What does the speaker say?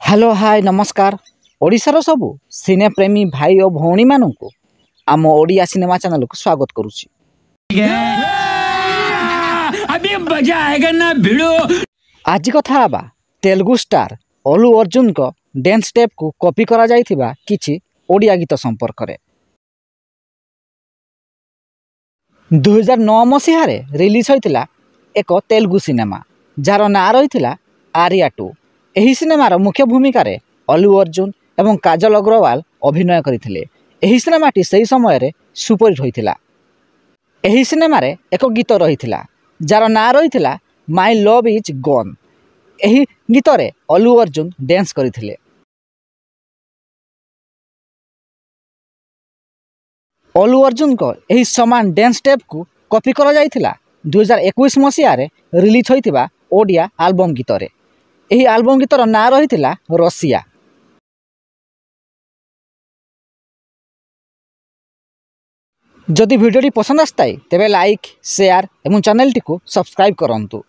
Hello hi नमस्कार ओडिशार सबु सिने प्रेमी भाई और भौणी मानू आम ओडिया सिनेमा चैनल को स्वागत करुच्ची। अभी मजा आएगा ना भिड़ो। आज कथा आबा तेलुगु स्टार अलू अर्जुन को डांस स्टेप को कॉपी करा जाइथिबा किछि ओडिया गीत संपर्क रे। 2009 मसीह रिलीज होइतिला एक तेलुगु सिनेमा जार ना रहिथिला आर्या 2। एही सिनेमार मुख्य भूमिका रे अलू अर्जुन एवं काजल अग्रवाल अभिनय करथिले। एही सिनेमाटी सही समय रे सुपरहिट होइतिला। एही सिनेमा रे एक गीत रहिथिला जार ना रहिथिला माय लव इज गन। एही गीत रे अलू अर्जुन डांस करथिले। अलू अर्जुन को एही समान डांस स्टेप को कॉपी करा जाइथिला 2021 मसीह रे रिलीज होइतिबा ओडिया एल्बम गीत रे। एही एल्बम गीतर ना रहिथिला रसिया। जदि वीडियोटी पसंद आसताई तेबे लाइक शेयर एवं चैनल टी को सब्सक्राइब करंतु।